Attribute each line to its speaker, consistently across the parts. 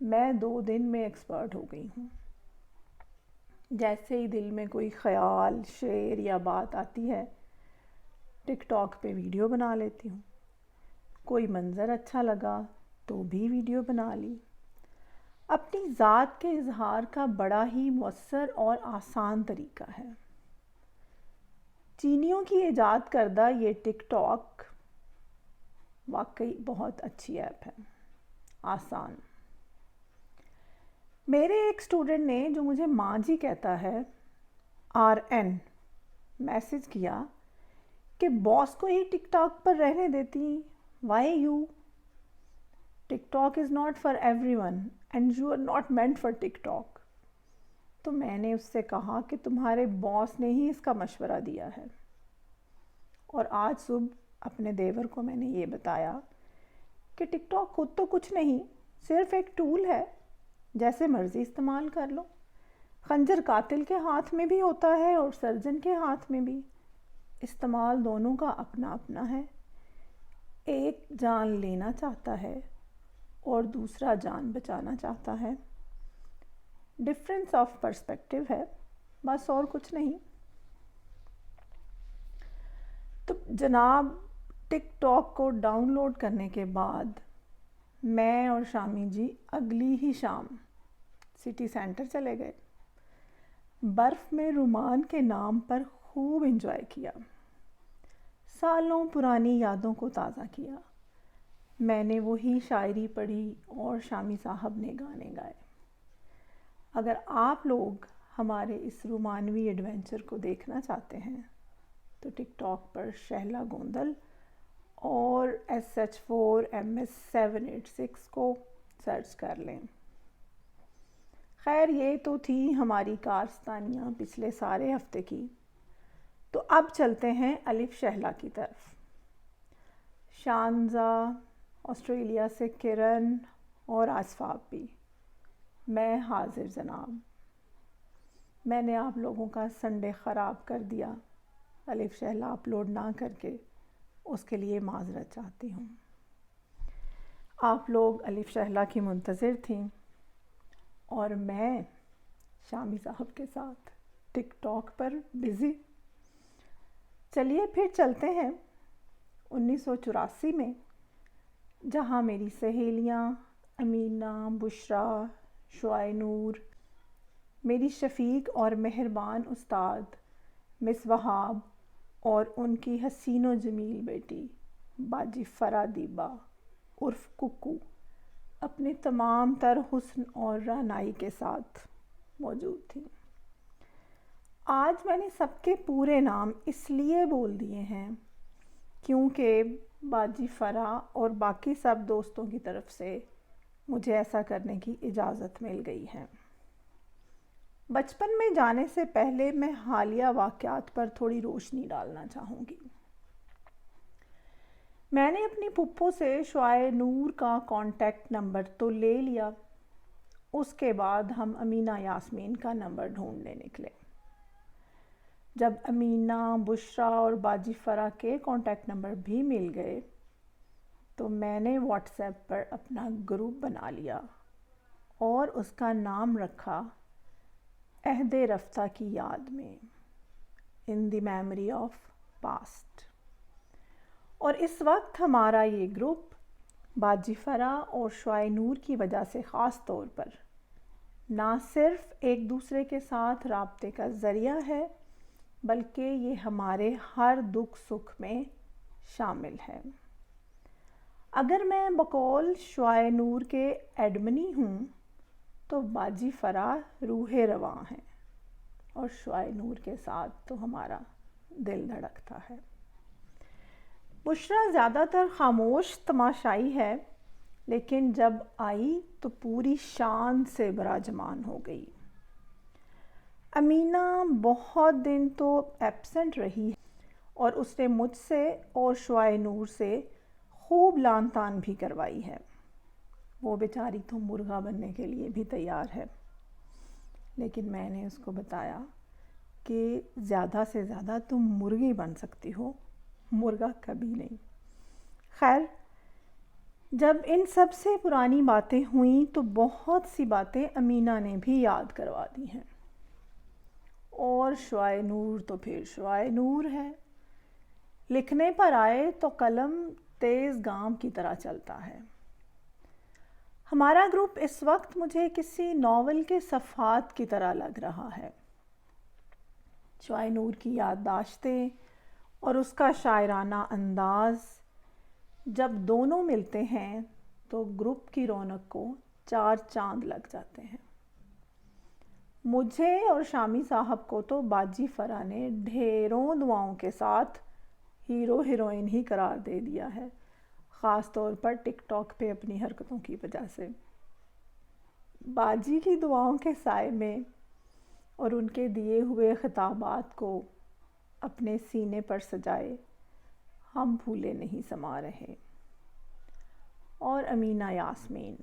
Speaker 1: میں 2 دن میں ایکسپرٹ ہو گئی ہوں۔ جیسے ہی دل میں کوئی خیال، شعر یا بات آتی ہے، ٹک ٹاک پہ ویڈیو بنا لیتی ہوں۔ کوئی منظر اچھا لگا تو بھی ویڈیو بنا لی۔ اپنی ذات کے اظہار کا بڑا ہی مؤثر اور آسان طریقہ ہے۔ چینیوں کی ایجاد کردہ یہ ٹک ٹاک واقعی بہت اچھی ایپ ہے، آسان۔ میرے ایک اسٹوڈنٹ نے، جو مجھے ماں جی کہتا ہے، RN، میسج کیا کہ باس کو ہی ٹک ٹاک پر رہنے دیتی، why you? TikTok is not for everyone and you are not meant for TikTok. تو میں نے اس سے کہا کہ تمہارے باس نے ہی اس کا مشورہ دیا ہے۔ اور آج صبح اپنے دیور کو میں نے یہ بتایا کہ ٹک ٹاک خود تو کچھ نہیں، صرف ایک ٹول ہے، جیسے مرضی استعمال کر لو۔ خنجر قاتل کے ہاتھ میں بھی ہوتا ہے اور سرجن کے ہاتھ میں بھی، استعمال دونوں کا اپنا اپنا ہے۔ ایک جان لینا چاہتا ہے اور دوسرا جان بچانا چاہتا ہے۔ ڈفرینس آف پرسپیکٹیو ہے، بس اور کچھ نہیں۔ تو جناب، ٹک ٹاک کو ڈاؤن لوڈ کرنے کے بعد میں اور شامی جی اگلی ہی شام سٹی سینٹر چلے گئے۔ برف میں رومان کے نام پر خوب انجوائے کیا، سالوں پرانی یادوں کو تازہ کیا۔ میں نے وہی شاعری پڑھی اور شامی صاحب نے گانے گائے۔ اگر آپ لوگ ہمارے اس رومانوی ایڈونچر کو دیکھنا چاہتے ہیں تو ٹک ٹاک پر شہلا گوندل اور SH4MS786 کو سرچ کر لیں۔ خیر، یہ تو تھی ہماری کارستانیاں پچھلے سارے ہفتے کی۔ تو اب چلتے ہیں الف شہلا کی طرف۔ شانزہ، آسٹریلیا سے کرن اور آصفاب بھی، میں حاضر جناب۔ میں نے آپ لوگوں کا سنڈے خراب کر دیا الف شہلا اپلوڈ نہ کر کے، اس کے لیے معذرت چاہتی ہوں۔ آپ لوگ الف شہلا کی منتظر تھیں اور میں شامی صاحب کے ساتھ ٹک ٹاک پر بزی۔ چلیے پھر چلتے ہیں 1984 میں، جہاں میری سہیلیاں امینہ، بشرا، شعاع نور، میری شفیق اور مہربان استاد مس وہاب اور ان کی حسین و جمیل بیٹی باجی فرا دیبا عرف ککو اپنے تمام تر حسن اور رعنائی کے ساتھ موجود تھیں۔ آج میں نے سب کے پورے نام اس لیے بول دیے ہیں کیونکہ باجی فرا اور باقی سب دوستوں کی طرف سے مجھے ایسا کرنے کی اجازت مل گئی ہے۔ بچپن میں جانے سے پہلے میں حالیہ واقعات پر تھوڑی روشنی ڈالنا چاہوں گی۔ میں نے اپنی پھپھو سے شعاع نور کا کانٹیکٹ نمبر تو لے لیا، اس کے بعد ہم امینہ یاسمین کا نمبر ڈھونڈنے نکلے۔ جب امینہ، بشرا اور باجی فرا کے کانٹیکٹ نمبر بھی مل گئے تو میں نے واٹس ایپ پر اپنا گروپ بنا لیا اور اس کا نام رکھا عہد رفتہ کی یاد میں، ان دی میموری آف پاسٹ۔ اور اس وقت ہمارا یہ گروپ باجی فرا اور شعاع نور کی وجہ سے خاص طور پر نہ صرف ایک دوسرے کے ساتھ رابطے کا ذریعہ ہے، بلکہ یہ ہمارے ہر دکھ سکھ میں شامل ہے۔ اگر میں بقول شعاع نور کے ایڈمنی ہوں تو باجی فرا روح رواں ہے اور شعاع نور کے ساتھ تو ہمارا دل دھڑکتا ہے۔ بشرا زیادہ تر خاموش تماشائی ہے، لیکن جب آئی تو پوری شان سے براجمان ہو گئی۔ امینہ بہت دن تو ایبسنٹ رہی اور اس نے مجھ سے اور شعاع نور سے خوب لان تان بھی کروائی ہے۔ وہ بیچاری تو مرغا بننے کے لیے بھی تیار ہے، لیکن میں نے اس کو بتایا کہ زیادہ سے زیادہ تم مرغی بن سکتی ہو، مرغا کبھی نہیں۔ خیر، جب ان سب سے پرانی باتیں ہوئیں تو بہت سی باتیں امینہ نے بھی یاد کروا دی ہیں، اور شعاع نور تو پھر شعاع نور ہے، لکھنے پر آئے تو قلم تیز گام کی طرح چلتا ہے۔ ہمارا گروپ اس وقت مجھے کسی ناول کے صفحات کی طرح لگ رہا ہے۔ شعاع نور کی یادداشتیں اور اس کا شاعرانہ انداز جب دونوں ملتے ہیں تو گروپ کی رونق کو 4 چاند لگ جاتے ہیں۔ مجھے اور شامی صاحب کو تو باجی فرا نے ڈھیروں دعاؤں کے ساتھ ہیرو ہیروئن ہی قرار دے دیا ہے، خاص طور پر ٹک ٹاک پہ اپنی حرکتوں کی وجہ سے۔ باجی کی دعاؤں کے سائے میں اور ان کے دیے ہوئے خطابات کو اپنے سینے پر سجائے ہم پھولے نہیں سما رہے۔ اور امینہ یاسمین،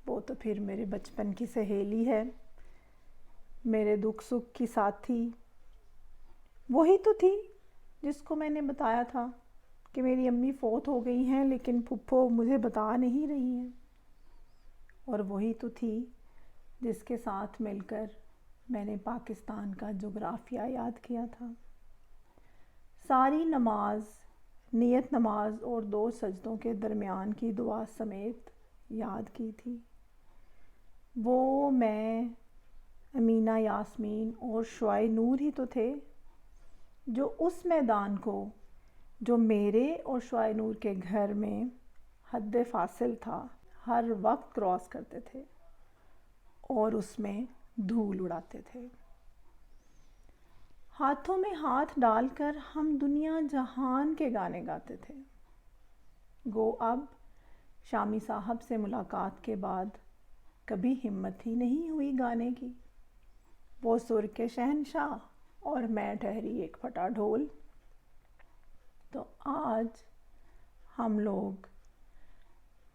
Speaker 1: وہ تو پھر میرے بچپن کی سہیلی ہے، میرے دکھ سکھ کی ساتھی، وہی تو تھی جس کو میں نے بتایا تھا کہ میری امی فوت ہو گئی ہیں لیکن پھپھو مجھے بتا نہیں رہی ہیں، اور وہی تو تھی جس کے ساتھ مل کر میں نے پاکستان کا جغرافیہ یاد کیا تھا، ساری نماز، نیت نماز اور 2 سجدوں کے درمیان کی دعا سمیت یاد کی تھی۔ وہ، میں، امینہ یاسمین اور شعاع نور ہی تو تھے جو اس میدان کو، جو میرے اور شعاع نور کے گھر میں حد فاصل تھا، ہر وقت کراس کرتے تھے اور اس میں دھول اڑاتے تھے۔ ہاتھوں میں ہاتھ ڈال کر ہم دنیا جہان کے گانے گاتے تھے۔ گو اب شامی صاحب سے ملاقات کے بعد کبھی ہمت ہی نہیں ہوئی گانے کی۔ وہ سر کے شہنشاہ اور میں ٹھہری ایک پھٹا ڈھول۔ تو آج ہم لوگ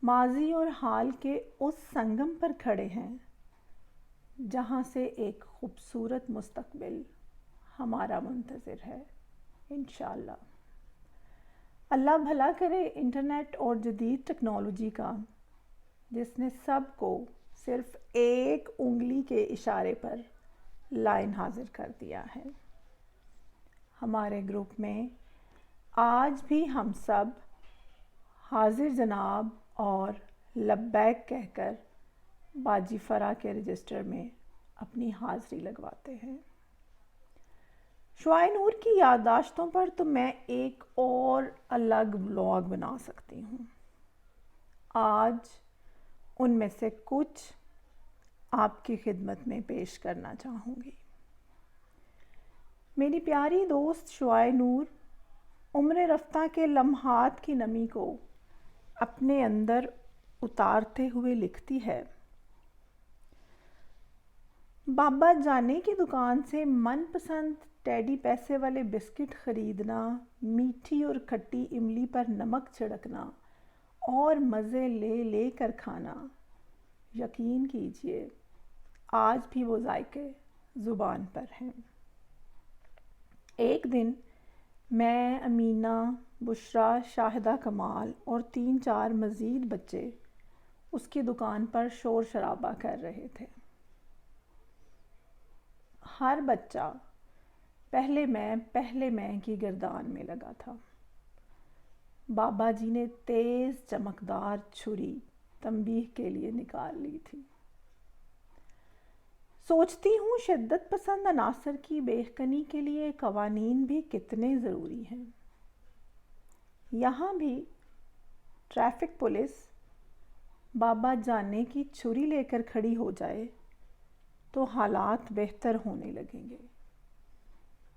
Speaker 1: ماضی اور حال کے اس سنگم پر کھڑے ہیں جہاں سے ایک خوبصورت مستقبل ہمارا منتظر ہے، انشاءاللہ۔ اللہ بھلا کرے انٹرنیٹ اور جدید ٹیکنالوجی کا، جس نے سب کو صرف ایک انگلی کے اشارے پر لائن حاضر کر دیا ہے۔ ہمارے گروپ میں آج بھی ہم سب حاضر جناب اور لبیک کہہ کر باجی فرا کے رجسٹر میں اپنی حاضری لگواتے ہیں۔ شعاع نور کی یادداشتوں پر تو میں ایک اور الگ ولاگ بنا سکتی ہوں۔ آج ان میں سے کچھ آپ کی خدمت میں پیش کرنا چاہوں گی۔ میری پیاری دوست شعاع نور عمر رفتہ کے لمحات کی نمی کو اپنے اندر اتارتے ہوئے لکھتی ہے: بابا جانے کی دکان سے من پسند ٹیڈی پیسے والے بسکٹ خریدنا، میٹھی اور کھٹی املی پر نمک چھڑکنا اور مزے لے لے کر کھانا، یقین کیجئے آج بھی وہ ذائقے زبان پر ہیں۔ ایک دن میں، امینہ، بشرا، شاہدہ کمال اور 3-4 مزید بچے اس کی دکان پر شور شرابہ کر رہے تھے۔ ہر بچہ پہلے میں کی گردان میں لگا تھا۔ بابا جی نے تیز چمکدار چھری تنبیہ کے لیے نکال لی تھی۔ سوچتی ہوں شدت پسند عناصر کی بے کنی کے لیے قوانین بھی کتنے ضروری ہیں۔ یہاں بھی ٹریفک پولیس بابا جانے کی چھری لے کر کھڑی ہو جائے تو حالات بہتر ہونے لگیں گے۔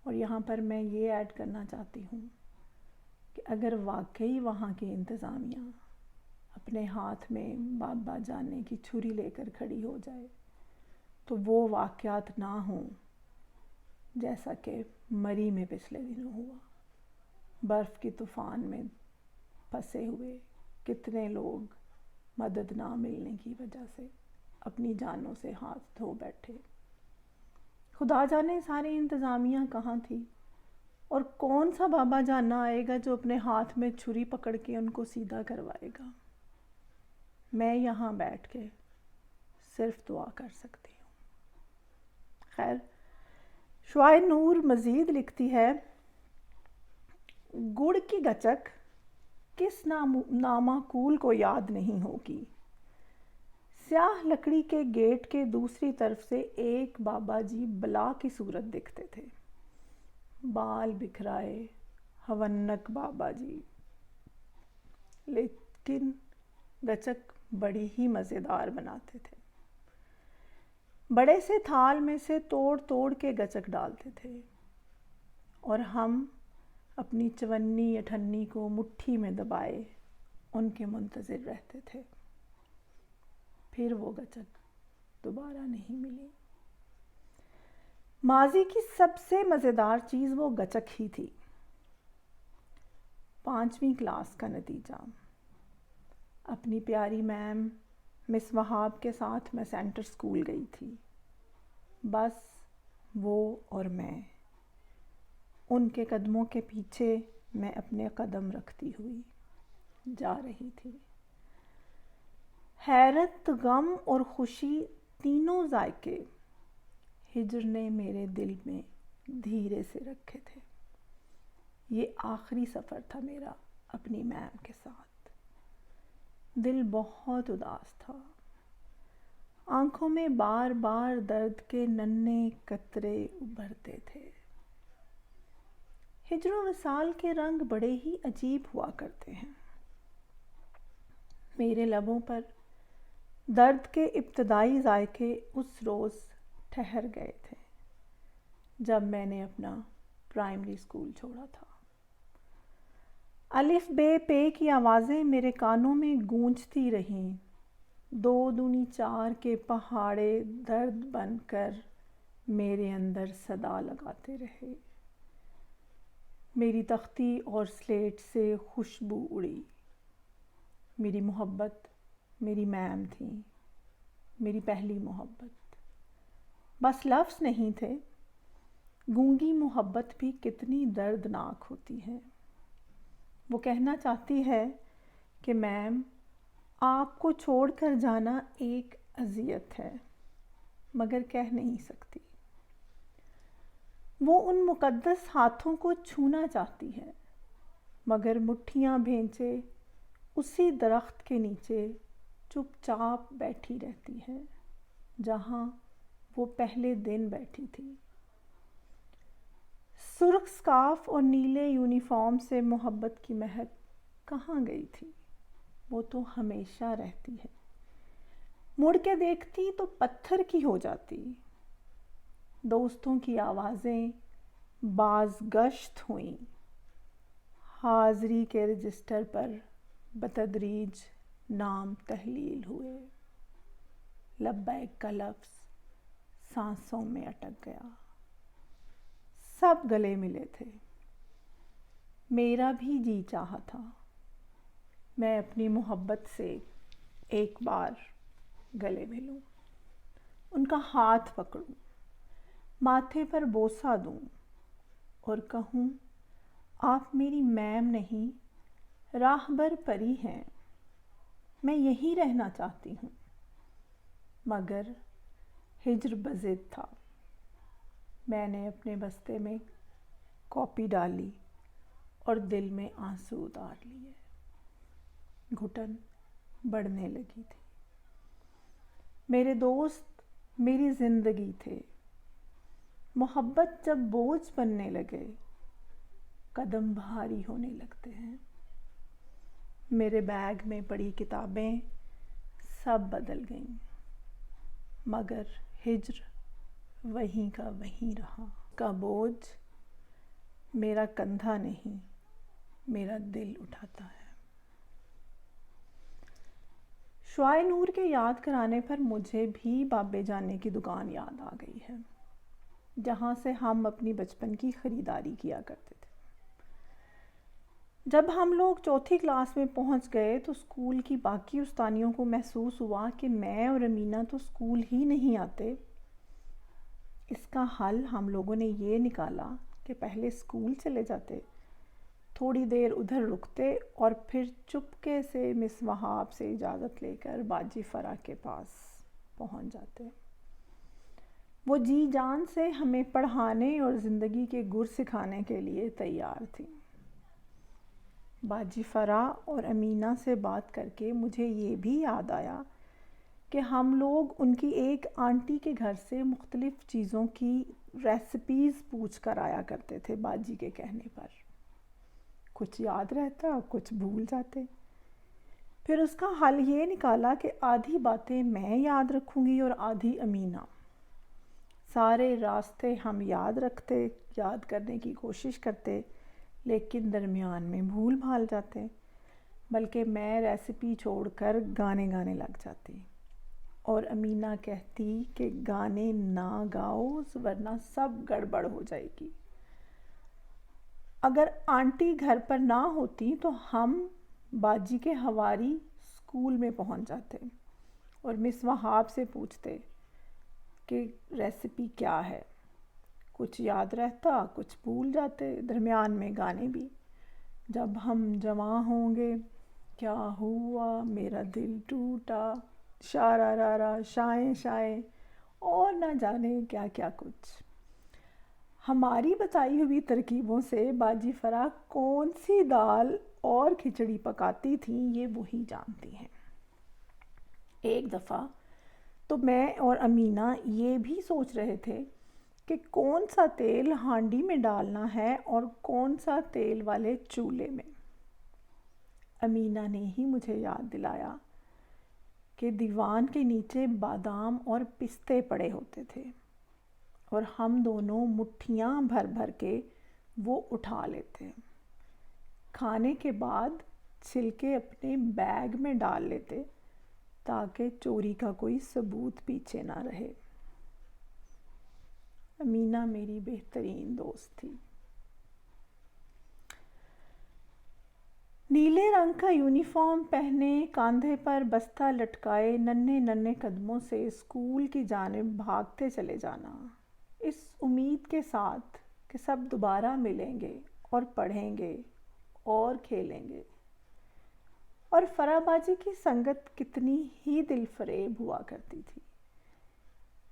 Speaker 1: اور یہاں پر میں یہ ایڈ کرنا چاہتی ہوں کہ اگر واقعی وہاں کی انتظامیہ اپنے ہاتھ میں بابا جانے کی چھری لے کر کھڑی ہو جائے تو وہ واقعات نہ ہوں جیسا کہ مری میں پچھلے دنوں ہوا۔ برف کی طوفان میں پھنسے ہوئے کتنے لوگ مدد نہ ملنے کی وجہ سے اپنی جانوں سے ہاتھ دھو بیٹھے۔ خدا جانے ساری انتظامیہ کہاں تھی، اور کون سا بابا جانا آئے گا جو اپنے ہاتھ میں چھری پکڑ کے ان کو سیدھا کروائے گا۔ میں یہاں بیٹھ کے صرف دعا کر سکتی ہوں۔ خیر، شعائع نور مزید لکھتی ہے، گڑ کی گچک کس نامعقول کو یاد نہیں ہوگی۔ سیاہ لکڑی کے گیٹ کے دوسری طرف سے ایک بابا جی بلا کی صورت دکھتے تھے، بال بکھرائے ہونک بابا جی، لیکن گچک بڑی ہی مزیدار بناتے تھے۔ بڑے سے تھال میں سے توڑ توڑ کے گچک ڈالتے تھے اور ہم اپنی 54 کو مٹھی میں دبائے ان کے منتظر رہتے تھے۔ پھر وہ گچک دوبارہ نہیں ملی۔ ماضی کی سب سے مزیدار چیز وہ گچک ہی تھی۔ 5ویں کلاس کا نتیجہ۔ اپنی پیاری میم مس وہاب کے ساتھ میں سینٹر اسکول گئی تھی، بس وہ اور میں، ان کے قدموں کے پیچھے میں اپنے قدم رکھتی ہوئی جا رہی تھی۔ حیرت، غم اور خوشی تینوں ذائقے ہجر نے میرے دل میں دھیرے سے رکھے تھے۔ یہ آخری سفر تھا میرا اپنی میم کے ساتھ۔ دل بہت اداس تھا، آنکھوں میں بار بار درد کے ننھے قطرے ابھرتے تھے۔ ہجر و وصال کے رنگ بڑے ہی عجیب ہوا کرتے ہیں۔ میرے لبوں پر درد کے ابتدائی ذائقے اس روز ٹھہر گئے تھے جب میں نے اپنا پرائمری اسکول چھوڑا تھا۔ الف بے پے کی آوازیں میرے کانوں میں گونجتی رہیں، 2 دونی 4 کے پہاڑے درد بن کر میرے اندر صدا لگاتے رہے۔ میری تختی اور سلیٹ سے خوشبو اڑی۔ میری محبت میری میم تھی، میری پہلی محبت۔ بس لفظ نہیں تھے، گونگی محبت بھی کتنی دردناک ہوتی ہے۔ وہ کہنا چاہتی ہے کہ میم، آپ کو چھوڑ کر جانا ایک اذیت ہے، مگر کہہ نہیں سکتی۔ وہ ان مقدس ہاتھوں کو چھونا چاہتی ہے، مگر مٹھیاں بھینچے اسی درخت کے نیچے چپ چاپ بیٹھی رہتی ہے جہاں وہ پہلے دن بیٹھی تھی۔ سرخ سکارف اور نیلے یونیفارم سے محبت کی مہک کہاں گئی تھی؟ وہ تو ہمیشہ رہتی ہے۔ مڑ کے دیکھتی تو پتھر کی ہو جاتی۔ دوستوں کی آوازیں بازگشت ہوئیں، حاضری کے رجسٹر پر بتدریج نام تحلیل ہوئے، لبیک کا لفظ سانسوں میں اٹک گیا۔ سب گلے ملے تھے، میرا بھی جی چاہا تھا میں اپنی محبت سے ایک بار گلے ملوں، ان کا ہاتھ پکڑوں، ماتھے پر بوسہ دوں اور کہوں، آپ میری میم نہیں، راہبر پری ہیں، میں یہیں رہنا چاہتی ہوں۔ مگر ہجر بضد تھا۔ میں نے اپنے بستے میں کاپی ڈالی اور دل میں آنسو اتار لیے۔ گھٹن بڑھنے لگی تھی۔ میرے دوست میری زندگی تھے۔ محبت جب بوجھ بننے لگے، قدم بھاری ہونے لگتے ہیں۔ میرے بیگ میں پڑی کتابیں سب بدل گئیں، مگر ہجر وہیں کا وہیں رہا۔ کا بوجھ میرا کندھا نہیں، میرا دل اٹھاتا ہے۔ شعائع نور کے یاد کرانے پر مجھے بھی بابے جانے کی دکان یاد آ گئی ہے، جہاں سے ہم اپنی بچپن کی خریداری کیا کرتے تھے۔ جب ہم لوگ 4تھی کلاس میں پہنچ گئے تو اسکول کی باقی استانیوں کو محسوس ہوا کہ میں اور امینہ تو اسکول ہی نہیں آتے۔ اس کا حل ہم لوگوں نے یہ نکالا کہ پہلے اسکول چلے جاتے، تھوڑی دیر ادھر رکتے اور پھر چپکے سے مس وہاب سے اجازت لے کر باجی فرا کے پاس پہنچ جاتے۔ وہ جی جان سے ہمیں پڑھانے اور زندگی کے گر سکھانے کے لیے تیار تھی۔ باجی فرا اور امینہ سے بات کر کے مجھے یہ بھی یاد آیا کہ ہم لوگ ان کی ایک آنٹی کے گھر سے مختلف چیزوں کی ریسیپیز پوچھ کر آیا کرتے تھے باجی کے کہنے پر۔ کچھ یاد رہتا، کچھ بھول جاتے۔ پھر اس کا حل یہ نکالا کہ آدھی باتیں میں یاد رکھوں گی اور آدھی امینہ۔ سارے راستے ہم یاد رکھتے، یاد کرنے کی کوشش کرتے، لیکن درمیان میں بھول بھال جاتے، بلکہ میں ریسیپی چھوڑ کر گانے لگ جاتی اور امینہ کہتی کہ گانے نہ گاؤ ورنہ سب گڑبڑ ہو جائے گی۔ اگر آنٹی گھر پر نہ ہوتی تو ہم باجی کے حواری اسکول میں پہنچ جاتے اور مس وہاب سے پوچھتے کہ ریسیپی کیا ہے۔ کچھ یاد رہتا، کچھ بھول جاتے، درمیان میں گانے بھی۔ جب ہم جواں ہوں گے، کیا ہوا میرا دل ٹوٹا، شارا رارا شائیں شائیں، اور نہ جانے کیا کیا کچھ۔ ہماری بتائی ہوئی ترکیبوں سے باجی فرا کون سی دال اور کھچڑی پکاتی تھیں یہ وہی جانتی ہیں۔ ایک دفعہ تو میں اور امینہ یہ بھی سوچ رہے تھے کہ کون سا تیل ہانڈی میں ڈالنا ہے اور کون سا تیل والے چولہے میں۔ امینہ نے ہی مجھے یاد دلایا کہ دیوان کے نیچے بادام اور پستے پڑے ہوتے تھے اور ہم دونوں مٹھیاں بھر بھر کے وہ اٹھا لیتے۔ کھانے کے بعد چھلکے اپنے بیگ میں ڈال لیتے تاکہ چوری کا کوئی ثبوت پیچھے نہ رہے۔ امینہ میری بہترین دوست تھی۔ نیلے رنگ کا یونیفارم پہنے، کاندھے پر بستہ لٹکائے، ننھے قدموں سے اسکول کی جانب بھاگتے چلے جانا، اس امید کے ساتھ کہ سب دوبارہ ملیں گے اور پڑھیں گے اور کھیلیں گے۔ اور فرا باجی کی سنگت کتنی ہی دل فریب ہوا کرتی تھی۔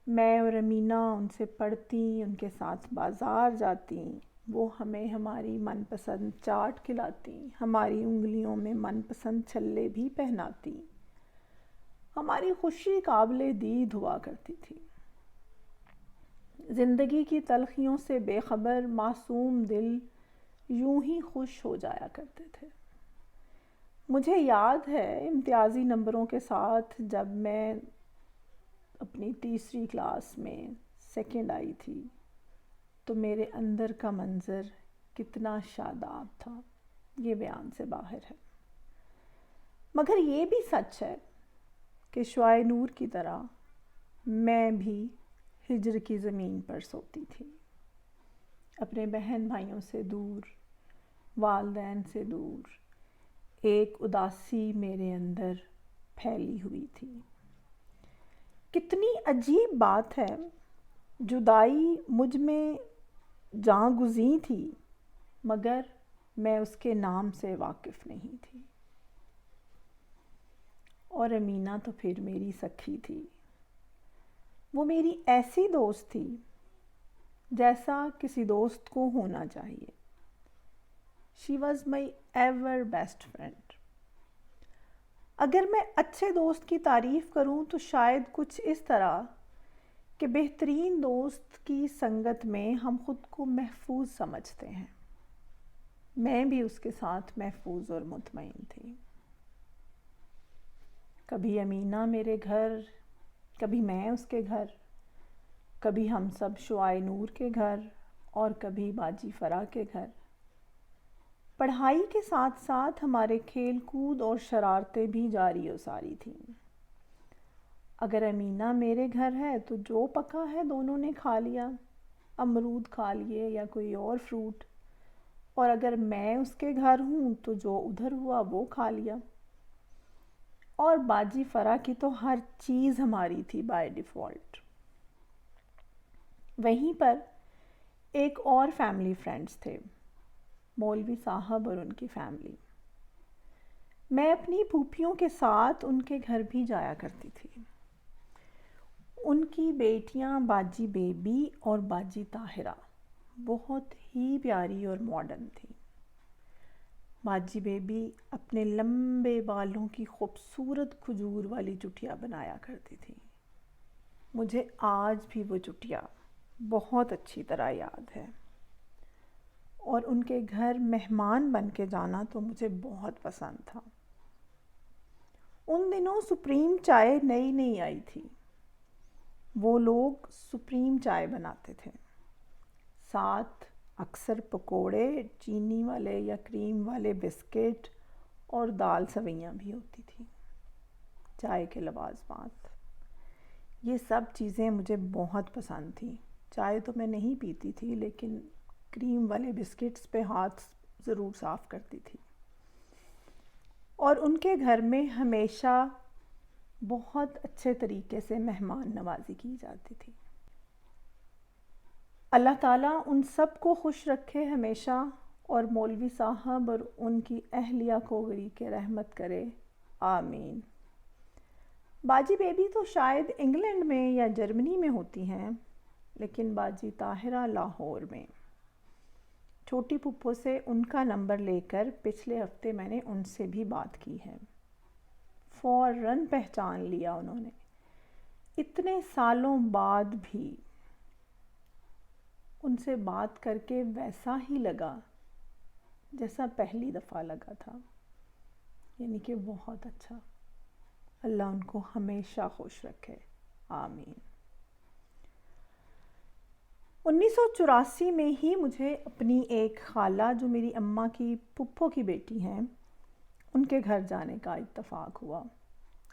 Speaker 1: میں اور امینہ ان سے پڑھتی، ان کے ساتھ بازار جاتی، وہ ہمیں ہماری من پسند چاٹ کھلاتی، ہماری انگلیوں میں من پسند چھلے بھی پہناتی۔ ہماری خوشی قابل دید ہوا کرتی تھی۔ زندگی کی تلخیوں سے بے خبر معصوم دل یوں ہی خوش ہو جایا کرتے تھے۔ مجھے یاد ہے امتیازی نمبروں کے ساتھ جب میں اپنی تیسری کلاس میں سیکنڈ آئی تھی تو میرے اندر کا منظر کتنا شاداب تھا، یہ بیان سے باہر ہے۔ مگر یہ بھی سچ ہے کہ شعاع نور کی طرح میں بھی ہجر کی زمین پر سوتی تھی، اپنے بہن بھائیوں سے دور، والدین سے دور۔ ایک اداسی میرے اندر پھیلی ہوئی تھی۔ کتنی عجیب بات ہے، جدائی مجھ میں جاں گزیں تھی مگر میں اس کے نام سے واقف نہیں تھی۔ اور امینہ تو پھر میری سکھی تھی۔ وہ میری ایسی دوست تھی جیسا کسی دوست کو ہونا چاہیے۔ She was my ever best friend۔ اگر میں اچھے دوست کی تعریف کروں تو شاید کچھ اس طرح کہ بہترین دوست کی سنگت میں ہم خود کو محفوظ سمجھتے ہیں۔ میں بھی اس کے ساتھ محفوظ اور مطمئن تھی۔ کبھی امینہ میرے گھر، کبھی میں اس کے گھر، کبھی ہم سب شعاع نور کے گھر اور کبھی باجی فرا کے گھر۔ پڑھائی کے ساتھ ساتھ ہمارے کھیل کود اور شرارتیں بھی جاری و ساری تھیں۔ اگر امینہ میرے گھر ہے تو جو پکا ہے دونوں نے کھا لیا، امرود کھا لیے یا کوئی اور فروٹ، اور اگر میں اس کے گھر ہوں تو جو ادھر ہوا وہ کھا لیا۔ اور باجی فرا کی تو ہر چیز ہماری تھی بائی ڈیفالٹ۔ وہیں پر ایک اور فیملی فرینڈز تھے، مولوی صاحب اور ان کی فیملی۔ میں اپنی پھوپھیوں کے ساتھ ان کے گھر بھی جایا کرتی تھی۔ ان کی بیٹیاں باجی بیبی اور باجی طاہرہ بہت ہی پیاری اور ماڈرن تھی۔ باجی بیبی اپنے لمبے بالوں کی خوبصورت کھجور والی چٹیا بنایا کرتی تھی۔ مجھے آج بھی وہ چٹیا بہت اچھی طرح یاد ہے، اور ان کے گھر مہمان بن کے جانا تو مجھے بہت پسند تھا۔ ان دنوں سپریم چائے نئی نئی آئی تھی۔ وہ لوگ سپریم چائے بناتے تھے، ساتھ اکثر پکوڑے، چینی والے یا کریم والے بسکٹ اور دال سویاں بھی ہوتی تھیں۔ چائے کے لوازمات، یہ سب چیزیں مجھے بہت پسند تھیں۔ چائے تو میں نہیں پیتی تھی، لیکن کریم والے بسکٹس پہ ہاتھ ضرور صاف کرتی تھی۔ اور ان کے گھر میں ہمیشہ بہت اچھے طریقے سے مہمان نوازی کی جاتی تھی۔ اللہ تعالیٰ ان سب کو خوش رکھے ہمیشہ، اور مولوی صاحب اور ان کی اہلیہ کو غریق رحمت کرے، آمین۔ باجی بیبی تو شاید انگلینڈ میں یا جرمنی میں ہوتی ہیں، لیکن باجی طاہرہ لاہور میں۔ چھوٹی پھپھو سے ان کا نمبر لے کر پچھلے ہفتے میں نے ان سے بھی بات کی ہے۔ فوراً پہچان لیا انہوں نے، اتنے سالوں بعد بھی ان سے بات کر کے ویسا ہی لگا جیسا پہلی دفعہ لگا تھا، یعنی کہ بہت اچھا۔ اللہ ان کو ہمیشہ خوش رکھے، آمین۔ 1984 میں ہی مجھے اپنی ایک خالہ جو میری اماں کی پھپھو کی بیٹی ہیں، ان کے گھر جانے کا اتفاق ہوا۔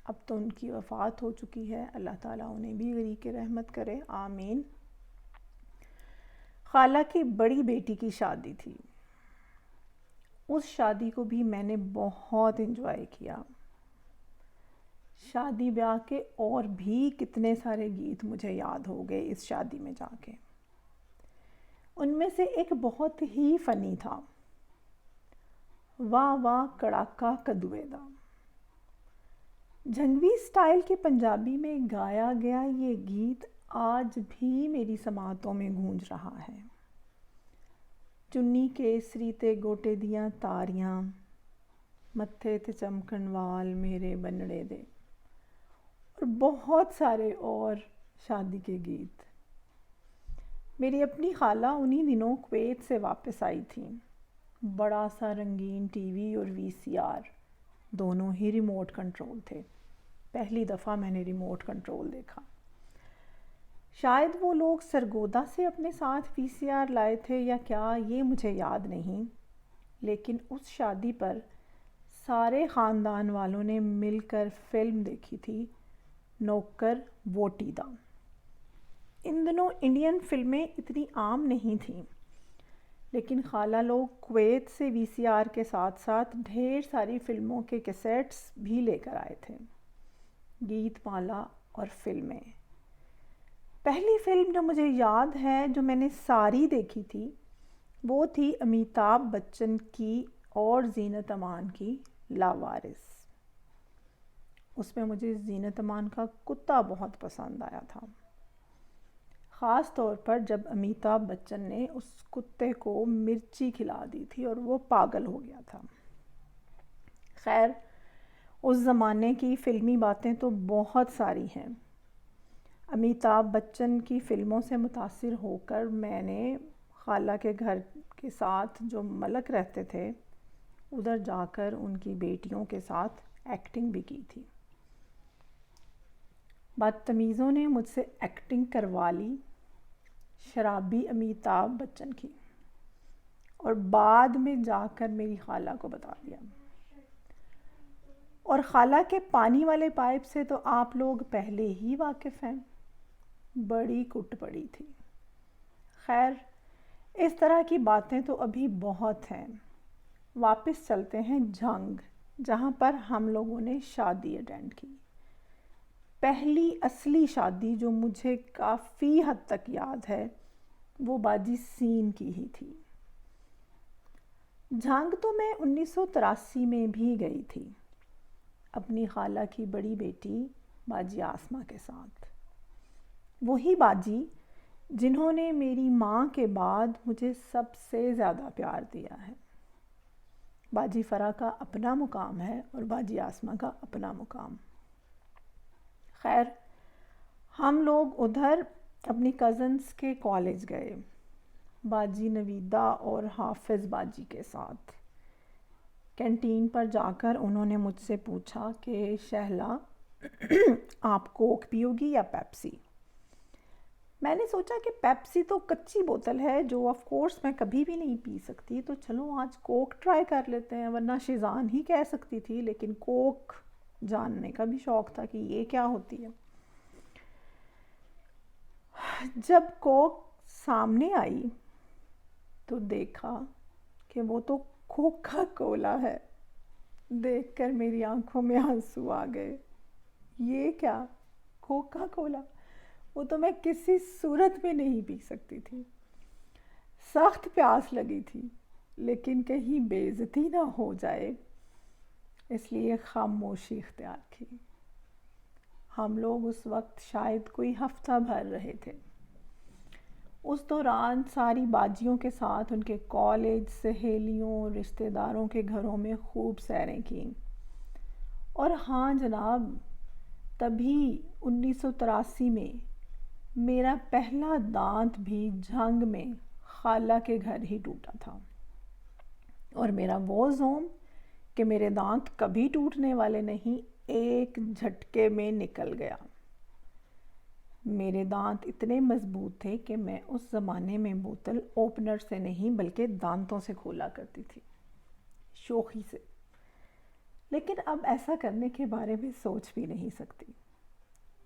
Speaker 1: اب تو ان کی وفات ہو چکی ہے، اللہ تعالیٰ انہیں بھی غریق رحمت کرے، آمین۔ خالہ کی بڑی بیٹی کی شادی تھی۔ اس شادی کو بھی میں نے بہت انجوائے کیا۔ شادی بیاہ کے اور بھی کتنے سارے گیت مجھے یاد ہو گئے اس شادی میں جا کے۔ ان میں سے ایک بہت ہی فنی تھا، واہ واہ کڑاکا کدوے دا۔ جھنگوی سٹائل کے پنجابی میں گایا گیا یہ گیت آج بھی میری سماعتوں میں گونج رہا ہے۔ چنی کیسری تے گوٹے دیاں تاریاں، متھے تے چمکن وال میرے بنڑے دے، اور بہت سارے اور شادی کے گیت۔ میری اپنی خالہ انہی دنوں کویت سے واپس آئی تھیں۔ بڑا سا رنگین ٹی وی اور وی سی آر، دونوں ہی ریموٹ کنٹرول تھے۔ پہلی دفعہ میں نے ریموٹ کنٹرول دیکھا۔ شاید وہ لوگ سرگودا سے اپنے ساتھ وی سی آر لائے تھے یا کیا، یہ مجھے یاد نہیں، لیکن اس شادی پر سارے خاندان والوں نے مل کر فلم دیکھی تھی، نوکر ووٹی دا۔ ان دنوں انڈین فلمیں اتنی عام نہیں تھیں، لیکن خالہ لوگ کویت سے وی سی آر کے ساتھ ساتھ ڈھیر ساری فلموں کے کیسٹس بھی لے کر آئے تھے، گیت مالا اور فلمیں۔ پہلی فلم جو مجھے یاد ہے جو میں نے ساری دیکھی تھی، وہ تھی امیتابھ بچن کی اور زینت امان کی لاوارث۔ اس میں مجھے زینت امان کا کتا بہت پسند آیا تھا، خاص طور پر جب امیتابھ بچن نے اس کتے کو مرچی کھلا دی تھی اور وہ پاگل ہو گیا تھا۔ خیر، اس زمانے کی فلمی باتیں تو بہت ساری ہیں۔ امیتابھ بچن کی فلموں سے متاثر ہو کر میں نے خالہ کے گھر کے ساتھ جو ملک رہتے تھے، ادھر جا کر ان کی بیٹیوں کے ساتھ ایکٹنگ بھی کی تھی۔ بدتمیزوں نے مجھ سے ایکٹنگ کروا لی، شرابی امیتابھ بچن کی، اور بعد میں جا کر میری خالہ کو بتا دیا۔ اور خالہ کے پانی والے پائپ سے تو آپ لوگ پہلے ہی واقف ہیں، بڑی کٹ پڑی تھی۔ خیر، اس طرح کی باتیں تو ابھی بہت ہیں۔ واپس چلتے ہیں جھنگ، جہاں پر ہم لوگوں نے شادی اٹینڈ کی۔ پہلی اصلی شادی جو مجھے کافی حد تک یاد ہے، وہ باجی سین کی ہی تھی۔ جھنگ تو میں 1983 میں بھی گئی تھی اپنی خالہ کی بڑی بیٹی باجی آسمہ کے ساتھ. وہی باجی جنہوں نے میری ماں کے بعد مجھے سب سے زیادہ پیار دیا ہے. باجی فرا کا اپنا مقام ہے اور باجی آسمہ کا اپنا مقام. خیر، ہم لوگ ادھر اپنی کزنس کے کالج گئے باجی نویدہ اور حافظ باجی کے ساتھ. کینٹین پر جا کر انہوں نے مجھ سے پوچھا کہ شہلا آپ کوک پیو گی یا پیپسی؟ میں نے سوچا کہ پیپسی تو کچی بوتل ہے جو آف کورس میں کبھی بھی نہیں پی سکتی، تو چلو آج کوک ٹرائی کر لیتے ہیں. ورنہ شیزان ہی کہہ سکتی تھی، لیکن کوک جاننے کا بھی شوق تھا کہ یہ کیا ہوتی ہے. جب کوک سامنے آئی تو دیکھا کہ وہ تو کوکا کولا ہے. دیکھ کر میری آنکھوں میں آنسو آ گئے. یہ کیا؟ Coca Cola? وہ تو میں کسی صورت میں نہیں پی سکتی تھی. سخت پیاس لگی تھی، لیکن کہیں بے عزتی نہ ہو جائے اس لیے خاموشی اختیار کی. ہم لوگ اس وقت شاید کوئی ہفتہ بھر رہے تھے. اس دوران ساری باجیوں کے ساتھ ان کے کالج، سہیلیوں، رشتہ داروں کے گھروں میں خوب سیریں کیں. اور ہاں جناب، تبھی 1983 میں میرا پہلا دانت بھی جھنگ میں خالہ کے گھر ہی ٹوٹا تھا. اور میرا وہ زوم کہ میرے دانت کبھی ٹوٹنے والے نہیں، ایک جھٹکے میں نکل گیا. میرے دانت اتنے مضبوط تھے کہ میں اس زمانے میں بوتل اوپنر سے نہیں بلکہ دانتوں سے کھولا کرتی تھی، شوخی سے. لیکن اب ایسا کرنے کے بارے میں سوچ بھی نہیں سکتی.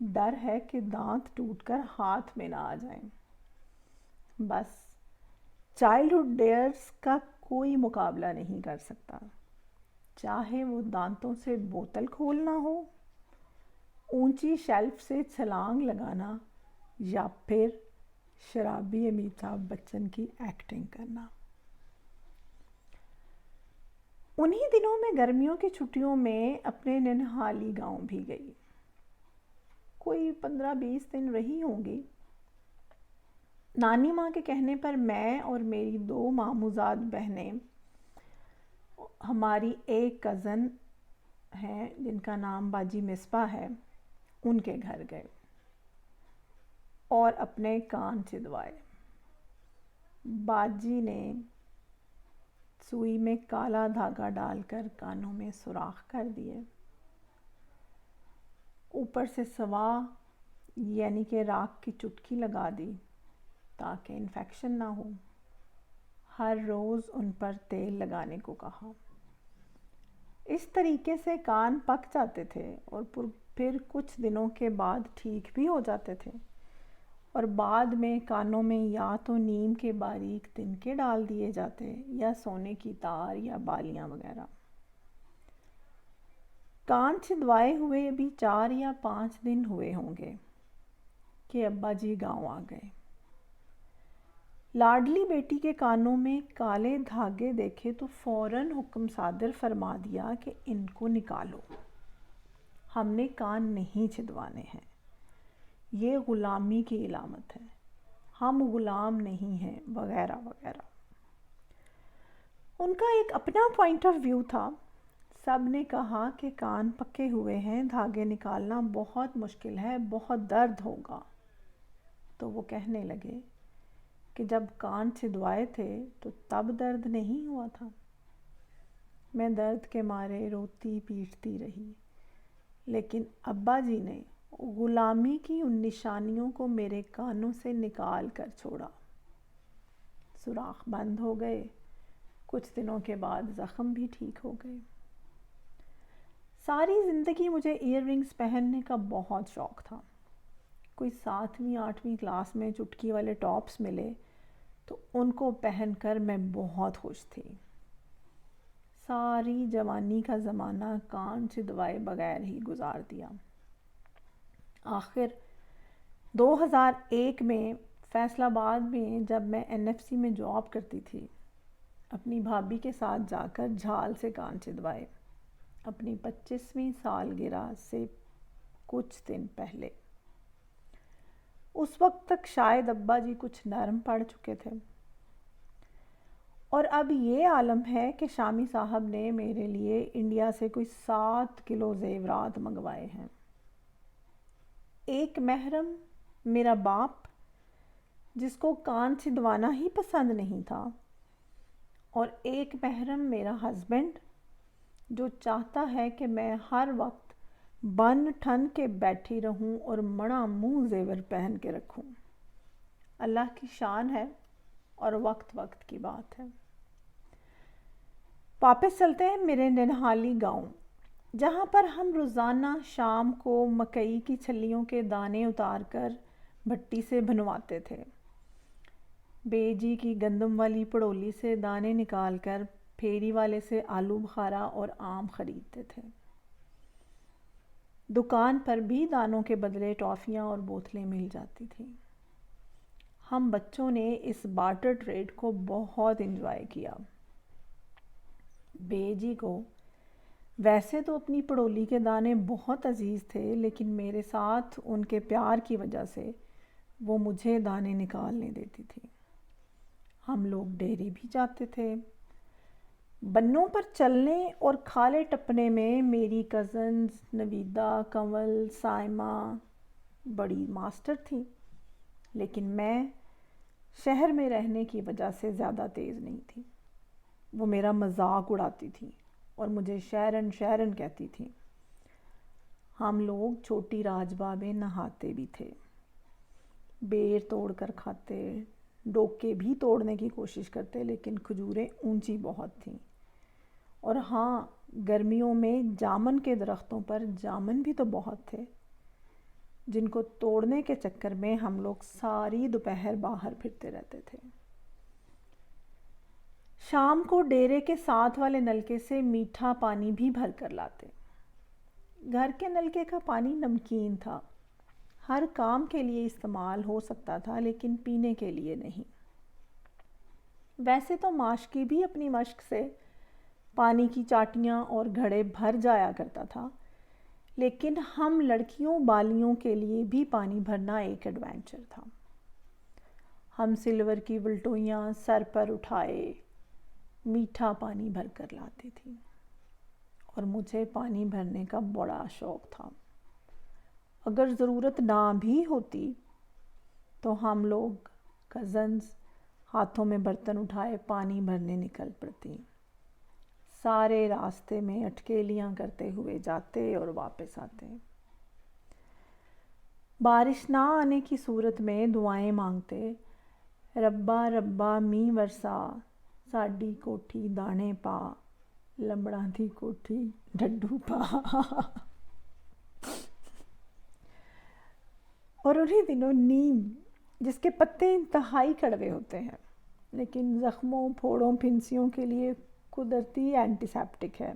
Speaker 1: ڈر ہے کہ دانت ٹوٹ کر ہاتھ میں نہ آ جائیں. بس چائلڈہڈ ڈیئرز کا کوئی مقابلہ نہیں کر سکتا، چاہے وہ دانتوں سے بوتل کھولنا ہو، اونچی شیلف سے چھلانگ لگانا، یا پھر شرابی امیتابھ بچن کی ایکٹنگ کرنا. انہی دنوں میں گرمیوں کی چھٹیوں میں اپنے ننہالی گاؤں بھی گئی. کوئی 15-20 دن رہی ہوں گی. نانی ماں کے کہنے پر میں اور میری 2 ماموزاد بہنیں ہماری ایک کزن ہیں جن کا نام باجی مصباح ہے، ان کے گھر گئے اور اپنے کان چدوائے. باجی نے سوئی میں کالا دھاگا ڈال کر کانوں میں سوراخ کر دیے. اوپر سے سوا یعنی کہ راکھ کی چٹکی لگا دی تاکہ انفیکشن نہ ہو. ہر روز ان پر تیل لگانے کو کہا. اس طریقے سے کان پک جاتے تھے اور پھر کچھ دنوں کے بعد ٹھیک بھی ہو جاتے تھے. اور بعد میں کانوں میں یا تو نیم کے باریک تنکے ڈال دیے جاتے یا سونے کی تار یا بالیاں وغیرہ. کان چھدوائے ہوئے ابھی 4 یا 5 دن ہوئے ہوں گے کہ ابا جی گاؤں آ گئے. لاڈلی بیٹی کے کانوں میں کالے دھاگے دیکھے تو فوراً حکم صادر فرما دیا کہ ان کو نکالو، ہم نے کان نہیں چھدوانے ہیں، یہ غلامی کی علامت ہے، ہم غلام نہیں ہیں، وغیرہ وغیرہ. ان کا ایک اپنا پوائنٹ آف ویو تھا. سب نے کہا کہ کان پکے ہوئے ہیں، دھاگے نکالنا بہت مشکل ہے، بہت درد ہوگا. تو وہ کہنے لگے کہ جب کان چھدوائے تھے تو تب درد نہیں ہوا تھا. میں درد کے مارے روتی پیٹتی رہی، لیکن ابا جی نے غلامی کی ان نشانیوں کو میرے کانوں سے نکال کر چھوڑا. سوراخ بند ہو گئے. کچھ دنوں کے بعد زخم بھی ٹھیک ہو گئے. ساری زندگی مجھے ایئر رنگز پہننے کا بہت شوق تھا. کوئی 7ویں-8ویں کلاس میں چٹکی والے ٹاپس ملے تو ان کو پہن کر میں بہت خوش تھی. ساری جوانی کا زمانہ کان چھدوائے بغیر ہی گزار دیا. آخر 2001 میں فیصل آباد میں جب میں NFC میں جاب کرتی تھی اپنی بھابھی کے ساتھ جا کر جھال سے کان چدوائے، اپنی 25ویں سالگرہ سے کچھ دن پہلے۔ اس وقت تک شاید ابا جی کچھ نرم پڑ چکے تھے، اور اب یہ عالم ہے کہ شامی صاحب نے میرے لیے انڈیا سے کوئی 7 کلو زیورات منگوائے ہیں۔ ایک محرم میرا باپ، جس کو کان چھدوانا ہی پسند نہیں تھا، اور ایک محرم میرا ہسبینڈ، جو چاہتا ہے کہ میں ہر وقت بن ٹھن کے بیٹھی رہوں اور مڑا منہ زیور پہن کے رکھوں۔ اللہ کی شان ہے اور وقت وقت کی بات ہے۔ واپس چلتے ہیں میرے ننہالی گاؤں، جہاں پر ہم روزانہ شام کو مکئی کی چھلیوں کے دانے اتار کر بھٹی سے بھنواتے تھے، بے جی کی گندم والی پڑولی سے دانے نکال کر پھیری والے سے آلو بخارا اور آم خریدتے تھے۔ دکان پر بھی دانوں کے بدلے ٹافیاں اور بوتلیں مل جاتی تھیں۔ ہم بچوں نے اس بارٹر ٹریڈ کو بہت انجوائے کیا۔ بے جی کو ویسے تو اپنی پڑولی کے دانے بہت عزیز تھے، لیکن میرے ساتھ ان کے پیار کی وجہ سے وہ مجھے دانے نکالنے دیتی تھی۔ ہم لوگ ڈیری بھی جاتے تھے۔ بنوں پر چلنے اور کھالے ٹپنے میں میری کزنز نویدہ، کنول، سائمہ بڑی ماسٹر تھیں، لیکن میں شہر میں رہنے کی وجہ سے زیادہ تیز نہیں تھی۔ وہ میرا مذاق اڑاتی تھیں اور مجھے شیرن شیرن کہتی تھیں۔ ہم لوگ چھوٹی راج باغ میں نہاتے بھی تھے، بیر توڑ کر کھاتے، ڈوکے بھی توڑنے کی کوشش کرتے، لیکن کھجوریں اونچی بہت تھیں۔ اور ہاں، گرمیوں میں جامن کے درختوں پر جامن بھی تو بہت تھے، جن کو توڑنے کے چکر میں ہم لوگ ساری دوپہر باہر پھرتے رہتے تھے۔ شام کو ڈیرے کے ساتھ والے نلکے سے میٹھا پانی بھی بھر کر لاتے۔ گھر کے نلکے کا پانی نمکین تھا، ہر کام کے لیے استعمال ہو سکتا تھا، لیکن پینے کے لیے نہیں۔ ویسے تو ماشکی بھی اپنی مشق سے پانی کی چاٹیاں اور گھڑے بھر جایا کرتا تھا، لیکن ہم لڑکیوں بالیوں کے لیے بھی پانی بھرنا ایک ایڈونچر تھا۔ ہم سلور کی ولٹویاں سر پر اٹھائے میٹھا پانی بھر کر لاتی تھی، اور مجھے پانی بھرنے کا بڑا شوق تھا۔ اگر ضرورت نہ بھی ہوتی تو ہم لوگ کزنز ہاتھوں میں برتن اٹھائے پانی بھرنے نکل پڑتی، سارے راستے میں اٹکیلیاں کرتے ہوئے جاتے اور واپس آتے۔ بارش نہ آنے کی صورت میں دعائیں مانگتے، ربا ربا می ورسا، ساڈی کوٹھی دانے پا، لمبڑاں دی کوٹھی ڈڈو پا۔ اور انہی دنوں نیم، جس کے پتے انتہائی کڑوے ہوتے ہیں لیکن زخموں، پھوڑوں، پھنسیوں کے لیے قدرتی اینٹی سیپٹک ہے،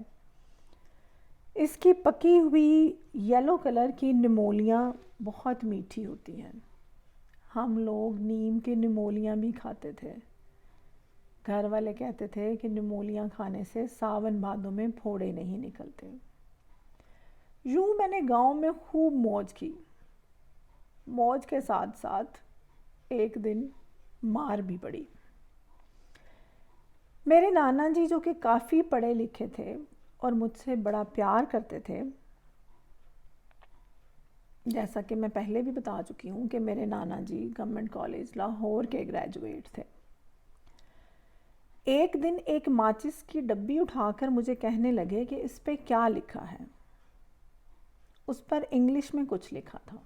Speaker 1: اس کی پکی ہوئی یلو کلر کی نمولیاں بہت میٹھی ہوتی ہیں۔ ہم لوگ نیم کے نمولیاں بھی کھاتے تھے۔ گھر والے کہتے تھے کہ نمولیاں کھانے سے ساون بھادوں میں پھوڑے نہیں نکلتے۔ یوں میں نے گاؤں میں خوب موج کی۔ موج کے ساتھ ساتھ ایک دن مار بھی پڑی۔ میرے نانا جی، جو کہ کافی پڑھے لکھے تھے اور مجھ سے بڑا پیار کرتے تھے، جیسا کہ میں پہلے بھی بتا چکی ہوں کہ میرے نانا جی گورنمنٹ کالج لاہور کے گریجویٹ تھے، ایک دن ایک ماچس کی ڈبی اٹھا کر مجھے کہنے لگے کہ اس پہ کیا لکھا ہے۔ اس پر انگلش میں کچھ لکھا تھا۔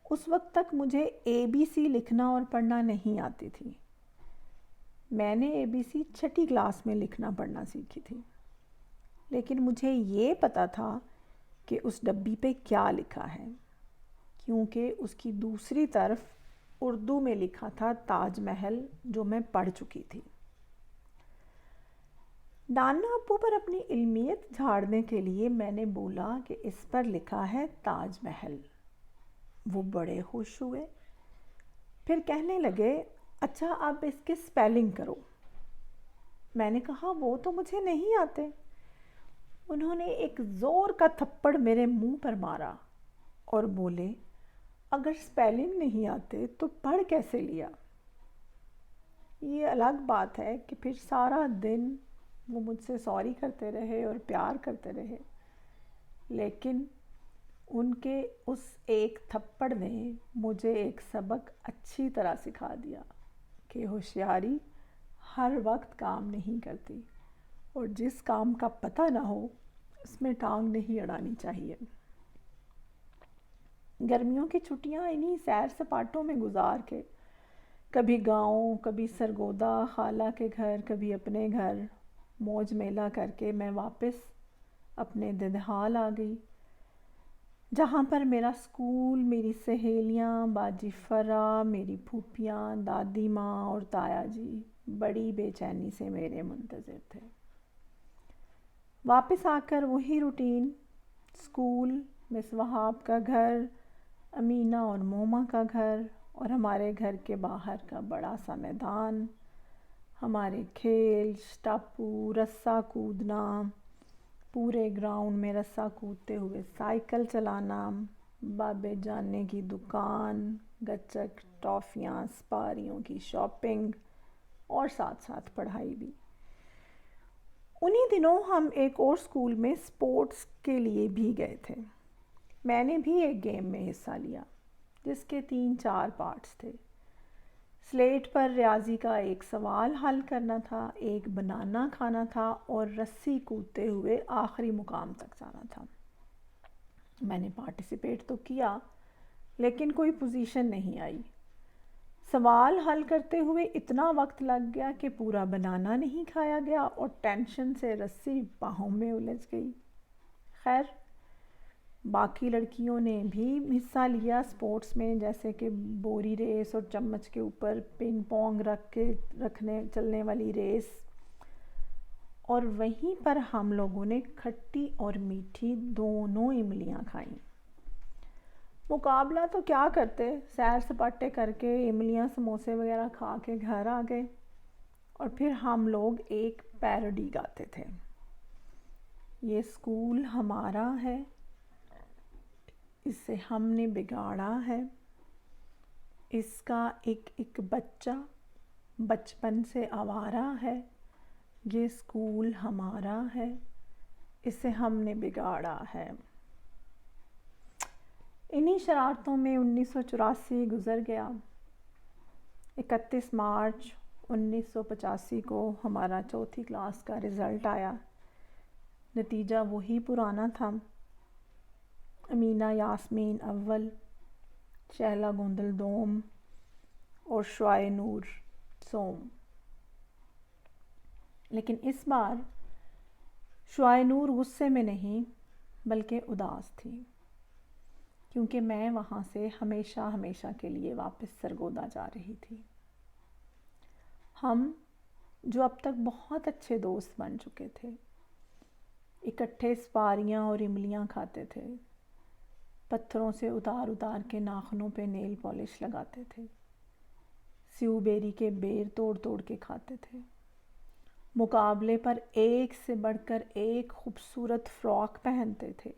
Speaker 1: اس وقت تک مجھے ABC لکھنا اور پڑھنا نہیں آتی تھی۔ میں نے ABC 6ٹھی کلاس میں لکھنا پڑھنا سیکھی تھی، لیکن مجھے یہ پتا تھا کہ اس ڈبی پہ کیا لکھا ہے، کیونکہ اس کی دوسری طرف اردو میں لکھا تھا تاج محل، جو میں پڑھ چکی تھی۔ نانا ابو پر اپنی علمیت جھاڑنے کے لیے میں نے بولا کہ اس پر لکھا ہے تاج محل۔ وہ بڑے خوش ہوئے، پھر کہنے لگے، اچھا اب اس کے سپیلنگ کرو۔ میں نے کہا وہ تو مجھے نہیں آتے۔ انہوں نے ایک زور کا تھپڑ میرے منہ پر مارا اور بولے اگر سپیلنگ نہیں آتے تو پڑھ کیسے لیا؟ یہ الگ بات ہے کہ پھر سارا دن وہ مجھ سے سوری کرتے رہے اور پیار کرتے رہے، لیکن ان کے اس ایک تھپڑ نے مجھے ایک سبق اچھی طرح سکھا دیا کہ ہوشیاری ہر وقت کام نہیں کرتی اور جس کام کا پتہ نہ ہو اس میں ٹانگ نہیں اڑانی چاہیے۔ گرمیوں کی چھٹیاں انہی سیر سپاٹوں میں گزار کے، کبھی گاؤں، کبھی سرگودا خالہ کے گھر، کبھی اپنے گھر، موج میلہ کر کے میں واپس اپنے ددحال آ گئی، جہاں پر میرا سکول، میری سہیلیاں، باجی فرا، میری پھوپھیاں، دادی ماں اور تایا جی بڑی بے چینی سے میرے منتظر تھے۔ واپس آ کر وہی روٹین، سکول، مس وہاب کا گھر، امینہ اور موما کا گھر اور ہمارے گھر کے باہر کا بڑا سا میدان، ہمارے کھیل، اسٹاپو، رسہ کودنا، پورے گراؤنڈ میں رسہ کودتے ہوئے سائیکل چلانا، بابے جانے کی دکان، گچک، ٹافیاں، سپاریوں کی شاپنگ اور ساتھ ساتھ پڑھائی بھی۔ انہی دنوں ہم ایک اور سکول میں سپورٹس کے لیے بھی گئے تھے۔ میں نے بھی ایک گیم میں حصہ لیا جس کے 3-4 پارٹس تھے۔ سلیٹ پر ریاضی کا ایک سوال حل کرنا تھا، ایک بنانا کھانا تھا اور رسی کودتے ہوئے آخری مقام تک جانا تھا۔ میں نے پارٹیسپیٹ تو کیا لیکن کوئی پوزیشن نہیں آئی۔ سوال حل کرتے ہوئے اتنا وقت لگ گیا کہ پورا بنانا نہیں کھایا گیا اور ٹینشن سے رسی باہوں میں الجھ گئی۔ خیر، باقی لڑکیوں نے بھی حصہ لیا سپورٹس میں، جیسے کہ بوری ریس اور چمچ کے اوپر پنگ پونگ رکھ کے چلنے والی ریس، اور وہیں پر ہم لوگوں نے کھٹی اور میٹھی دونوں املیاں کھائیں۔ مقابلہ تو کیا کرتے، سیر سپاٹے کر کے املیاں سموسے وغیرہ کھا کے گھر آ گئے اور پھر ہم لوگ ایک پیروڈی گاتے تھے۔ یہ سکول ہمارا ہے، اسے ہم نے بگاڑا ہے، اس کا ایک ایک بچہ بچپن سے آوارہ ہے، یہ سکول ہمارا ہے، اسے ہم نے بگاڑا ہے۔ انہی شرارتوں میں 1984 گزر گیا۔ 31 مارچ 1985 کو ہمارا چوتھی کلاس کا رزلٹ آیا۔ نتیجہ وہی پرانا تھا، امینہ یاسمین اول، شہلا گوندل دوم اور شعائے نور سوم۔ لیکن اس بار شعائے نور غصے میں نہیں بلکہ اداس تھی، کیونکہ میں وہاں سے ہمیشہ ہمیشہ کے لیے واپس سرگودا جا رہی تھی۔ ہم جو اب تک بہت اچھے دوست بن چکے تھے، اکٹھے سپاریاں اور املیاں کھاتے تھے، پتھروں سے اتار اتار کے ناخنوں پہ نیل پالش لگاتے تھے، سیو بیری کے بیر توڑ توڑ کے کھاتے تھے، مقابلے پر ایک سے بڑھ کر ایک خوبصورت فراک پہنتے تھے،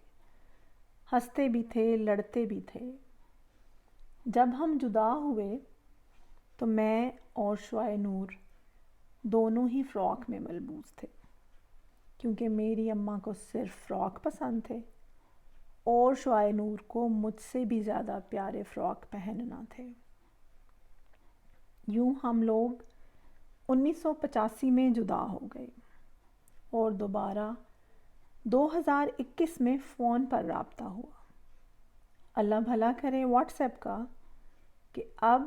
Speaker 1: ہنستے بھی تھے، لڑتے بھی تھے۔ جب ہم جدا ہوئے تو میں اور شعائے نور دونوں ہی فراک میں ملبوس تھے، کیونکہ میری اماں کو صرف فراک پسند تھے اور شعائے نور کو مجھ سے بھی زیادہ پیارے فراک پہننا تھے۔ یوں ہم لوگ 1985 میں جدا ہو گئے اور دوبارہ 2021 میں فون پر رابطہ ہوا۔ اللہ بھلا کرے واٹس ایپ کا کہ اب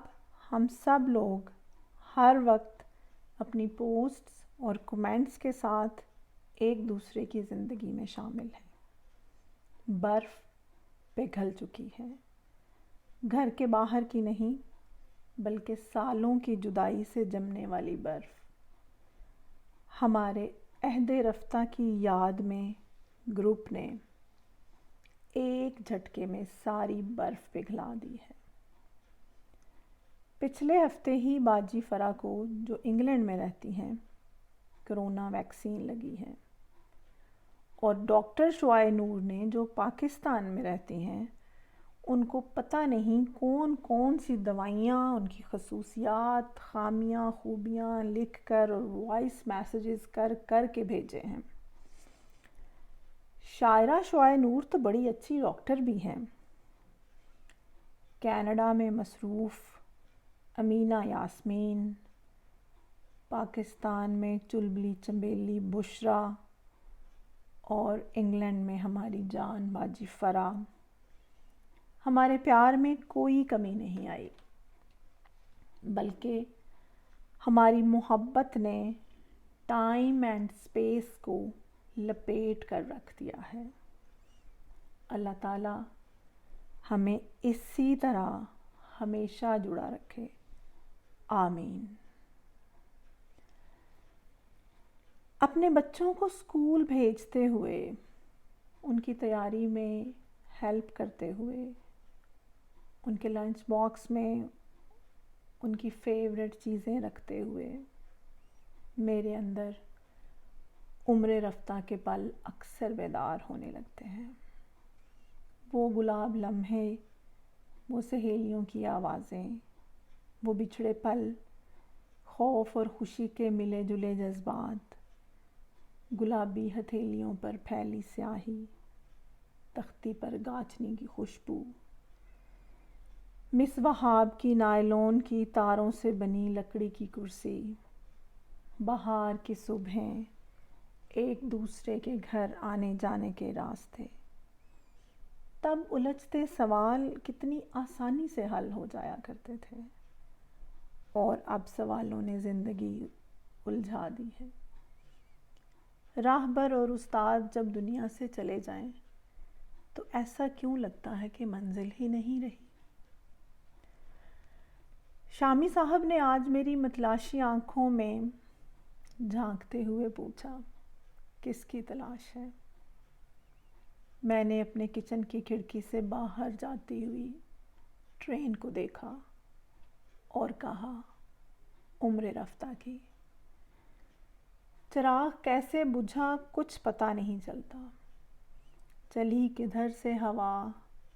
Speaker 1: ہم سب لوگ ہر وقت اپنی پوسٹس اور کمنٹس کے ساتھ ایک دوسرے کی زندگی میں شامل ہیں۔ برف پگھل چکی ہے، گھر کے باہر کی نہیں بلکہ سالوں کی جدائی سے جمنے والی برف۔ ہمارے عہد رفتہ کی یاد میں گروپ نے ایک جھٹکے میں ساری برف پگھلا دی ہے۔ پچھلے ہفتے ہی باجی فرا کو، جو انگلینڈ میں رہتی ہیں، کرونا ویکسین لگی ہے، اور ڈاکٹر شعاع نور نے جو پاکستان میں رہتی ہیں ان کو پتہ نہیں کون کون سی دوائیاں، ان کی خصوصیات، خامیاں، خوبیاں لکھ کر اور وائس میسیجز کر کر کے بھیجے ہیں۔ شاعرہ شعاع نور تو بڑی اچھی ڈاکٹر بھی ہیں۔ کینیڈا میں مصروف امینہ یاسمین، پاکستان میں چلبلی چنبیلی بشرا، اور انگلینڈ میں ہماری جان باجی فرا، ہمارے پیار میں کوئی کمی نہیں آئی، بلکہ ہماری محبت نے ٹائم اینڈ اسپیس کو لپیٹ کر رکھ دیا ہے۔ اللہ تعالیٰ ہمیں اسی طرح ہمیشہ جڑا رکھے، آمین۔ اپنے بچوں کو اسکول بھیجتے ہوئے، ان کی تیاری میں ہیلپ کرتے ہوئے، ان کے لنچ باکس میں ان کی فیوریٹ چیزیں رکھتے ہوئے، میرے اندر عمر رفتہ کے پل اکثر بیدار ہونے لگتے ہیں۔ وہ گلاب لمحے، وہ سہیلیوں کی آوازیں، وہ بچھڑے پل، خوف اور خوشی کے ملے جلے جذبات، گلابی ہتھیلیوں پر پھیلی سیاہی، تختی پر گاچھنی کی خوشبو، مس وہاب کی نائلون کی تاروں سے بنی لکڑی کی کرسی، بہار کی صبحیں، ایک دوسرے کے گھر آنے جانے کے راستے۔ تب الجھتے سوال کتنی آسانی سے حل ہو جایا کرتے تھے، اور اب سوالوں نے زندگی الجھا دی ہے۔ راہبر اور استاد جب دنیا سے چلے جائیں تو ایسا کیوں لگتا ہے کہ منزل ہی نہیں رہی؟ شامی صاحب نے آج میری متلاشی آنکھوں میں جھانکتے ہوئے پوچھا، کس کی تلاش ہے؟ میں نے اپنے کچن کی کھڑکی سے باہر جاتی ہوئی ٹرین کو دیکھا اور کہا، عمر رفتہ کی۔ چراغ کیسے بجھا کچھ پتہ نہیں چلتا، چلی کدھر سے ہوا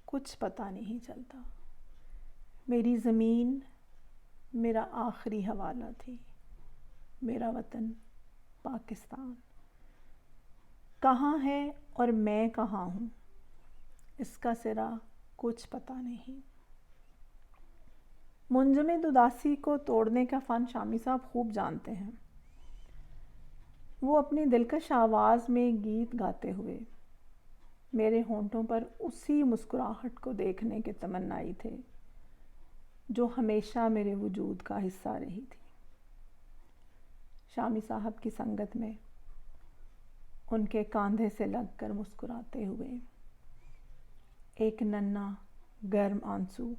Speaker 1: کچھ پتہ نہیں چلتا۔ میری زمین میرا آخری حوالہ تھی، میرا وطن پاکستان کہاں ہے اور میں کہاں ہوں، اس کا سرا کچھ پتہ نہیں۔ منجمد اداسی کو توڑنے کا فن شامی صاحب خوب جانتے ہیں۔ وہ اپنی دلکش آواز میں گیت گاتے ہوئے میرے ہونٹوں پر اسی مسکراہٹ کو دیکھنے کے تمنائی تھے جو ہمیشہ میرے وجود کا حصہ رہی تھی۔ شامی صاحب کی سنگت میں ان کے کاندھے سے لگ کر مسکراتے ہوئے ایک ننھا گرم آنسو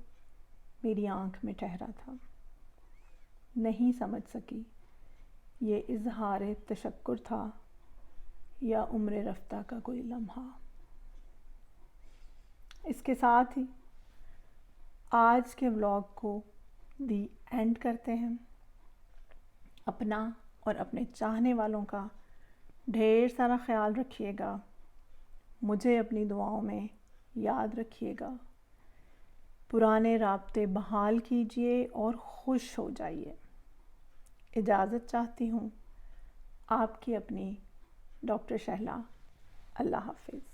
Speaker 1: میری آنکھ میں ٹھہرا تھا۔ نہیں سمجھ سکی یہ اظہار تشکر تھا یا عمر رفتہ کا کوئی لمحہ۔ اس کے ساتھ ہی آج کے ولاگ کو دی اینڈ کرتے ہیں۔ اپنا اور اپنے چاہنے والوں کا ڈھیر سارا خیال رکھیے گا، مجھے اپنی دعاؤں میں یاد رکھیے گا، پرانے رابطے بحال کیجیے اور خوش ہو جائیے۔ اجازت چاہتی ہوں، آپ کی اپنی ڈاکٹر شہلا۔ اللہ حافظ۔